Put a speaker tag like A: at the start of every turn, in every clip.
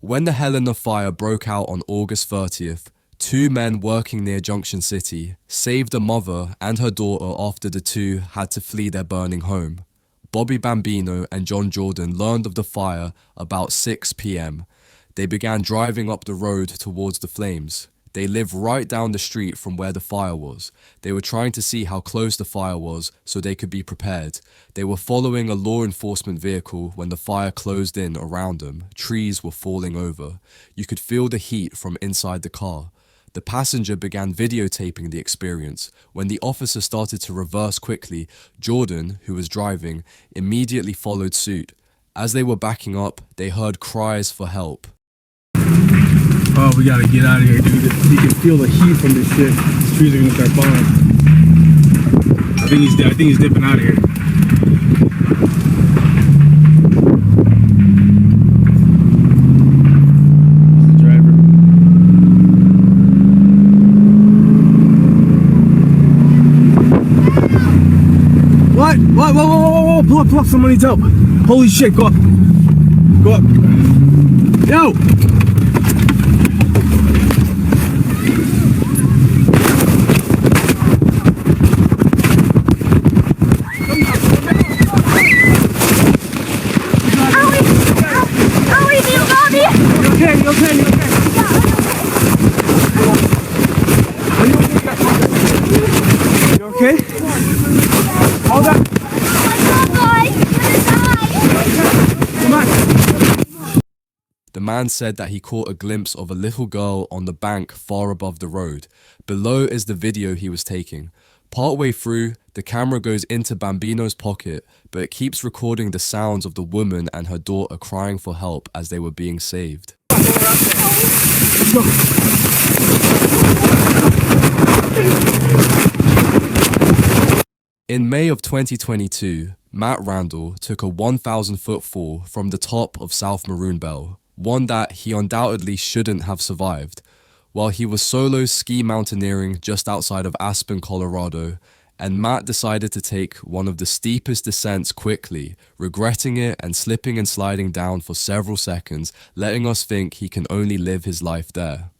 A: When the Helena fire broke out on August 30th, two men working near Junction City saved a mother and her daughter after the two had to flee their burning home. Bobby Bambino and John Jordan learned of the fire about 6 p.m. They began driving up the road towards the flames. They lived right down the street from where the fire was. They were trying to see how close the fire was so they could be prepared. They were following a law enforcement vehicle when the fire closed in around them. Trees were falling over. You could feel the heat from inside the car. The passenger began videotaping the experience. When the officer started to reverse quickly, Jordan, who was driving, immediately followed suit. As they were backing up, they heard cries for help.
B: Oh, we gotta get out of here, dude. You can feel the heat from this shit. These trees are gonna start falling. I think he's dipping out of here. The driver. What? Whoa. Pull up. Someone needs help. Holy shit, go up. Yo!
A: The man said that he caught a glimpse of a little girl on the bank far above the road. Below is the video he was taking. Partway through, the camera goes into Bambino's pocket, but it keeps recording the sounds of the woman and her daughter crying for help as they were being saved. In May of 2022, Matt Randall took a 1,000-foot fall from the top of South Maroon Bell, one that he undoubtedly shouldn't have survived. While he was solo ski mountaineering just outside of Aspen, Colorado, and Matt decided to take one of the steepest descents quickly, regretting it and slipping and sliding down for several seconds, letting us think he can only live his life there.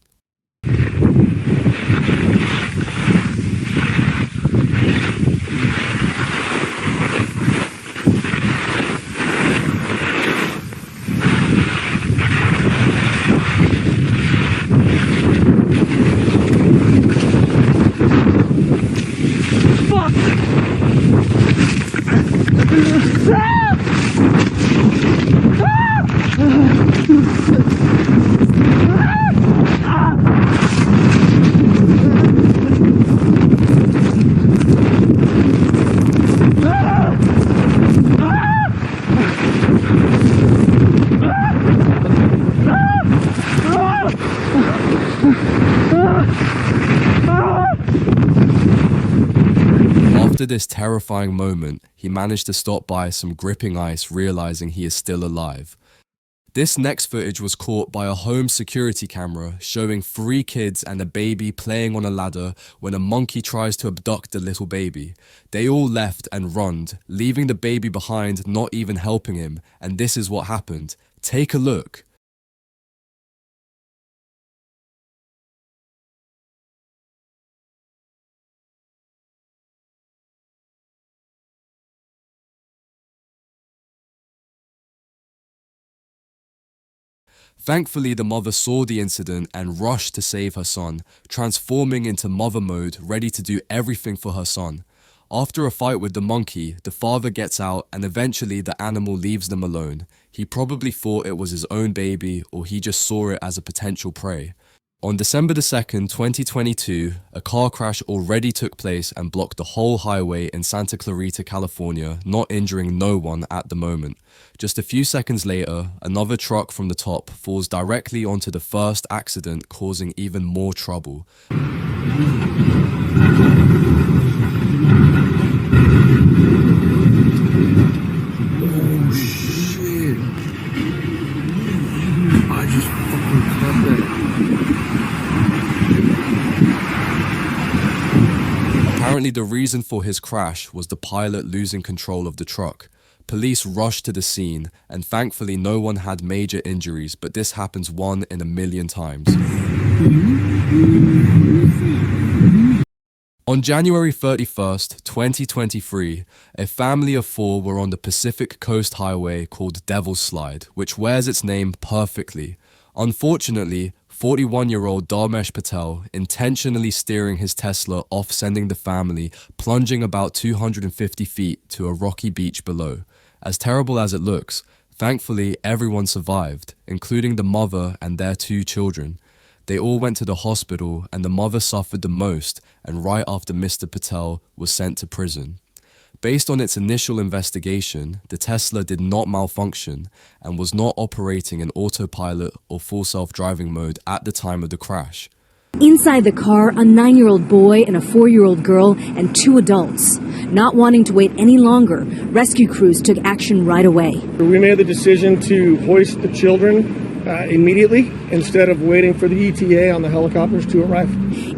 A: After this terrifying moment, he managed to stop by some gripping ice, realizing he is still alive. This next footage was caught by a home security camera showing 3 kids and a baby playing on a ladder when a monkey tries to abduct the little baby. They all left and runned, leaving the baby behind, not even helping him, and this is what happened. Take a look. Thankfully, the mother saw the incident and rushed to save her son, transforming into mother mode, ready to do everything for her son. After a fight with the monkey, the father gets out and eventually the animal leaves them alone. He probably thought it was his own baby, or he just saw it as a potential prey. On December 2nd, 2022, a car crash already took place and blocked the whole highway in Santa Clarita, California, not injuring no one at the moment. Just a few seconds later, another truck from the top falls directly onto the first accident, causing even more trouble.
B: Oh shit. I just fucking caught that.
A: Apparently, the reason for his crash was the pilot losing control of the truck. Police rushed to the scene, and thankfully no one had major injuries, but this happens 1 in a million times. On January 31st, 2023, a family of 4 were on the Pacific Coast Highway called Devil's Slide, which wears its name perfectly. Unfortunately, 41-year-old Dharmesh Patel intentionally steering his Tesla off, sending the family plunging about 250 feet to a rocky beach below. As terrible as it looks, thankfully everyone survived, including the mother and their 2 children. They all went to the hospital, and the mother suffered the most, and right after Mr. Patel was sent to prison. Based on its initial investigation, the Tesla did not malfunction and was not operating in autopilot or full self-driving mode at the time of the crash.
C: Inside the car, a 9-year-old boy and a 4-year-old girl and 2 adults. Not wanting to wait any longer, rescue crews took action right away.
D: We made the decision to hoist the children immediately instead of waiting for the ETA on the helicopters to arrive.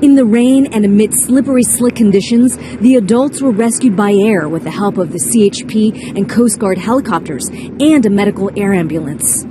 C: In the rain and amid slippery, slick conditions, the adults were rescued by air with the help of the CHP and Coast Guard helicopters and a medical air ambulance.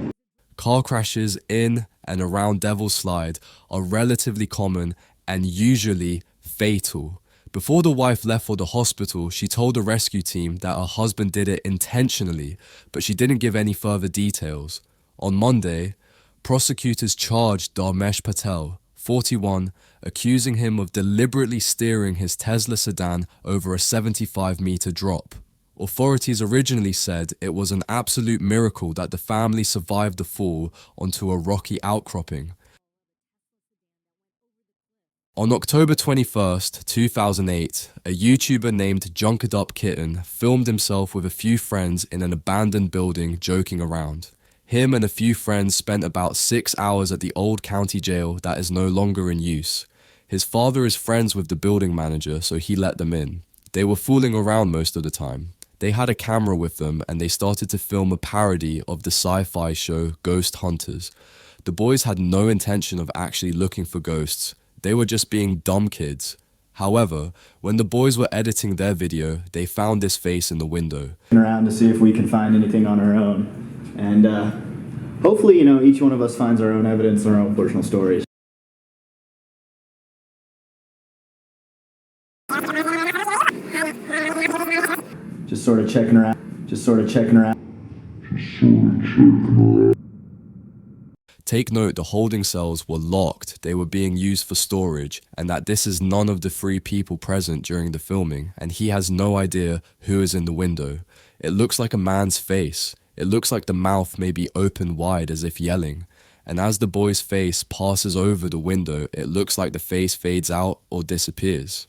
A: Car crashes in and around Devil's Slide are relatively common and usually fatal. Before the wife left for the hospital, she told the rescue team that her husband did it intentionally, but she didn't give any further details. On Monday, prosecutors charged Dharmesh Patel, 41, accusing him of deliberately steering his Tesla sedan over a 75-meter drop. Authorities originally said it was an absolute miracle that the family survived the fall onto a rocky outcropping. On October 21st, 2008, a YouTuber named Junked Up Kitten filmed himself with a few friends in an abandoned building joking around. Him and a few friends spent about 6 hours at the old county jail that is no longer in use. His father is friends with the building manager, so he let them in. They were fooling around most of the time. They had a camera with them and they started to film a parody of the sci-fi show Ghost Hunters. The boys had no intention of actually looking for ghosts. They were just being dumb kids. However, when the boys were editing their video, they found this face in the window.
E: Around to see if we can find anything on our own. And hopefully, each one of us finds our own evidence, our own personal stories. Just sort of checking around.
A: Take note, the holding cells were locked, they were being used for storage, and that this is none of the 3 people present during the filming, and he has no idea who is in the window. It looks like a man's face. It looks like the mouth may be open wide as if yelling, and as the boy's face passes over the window, it looks like the face fades out or disappears.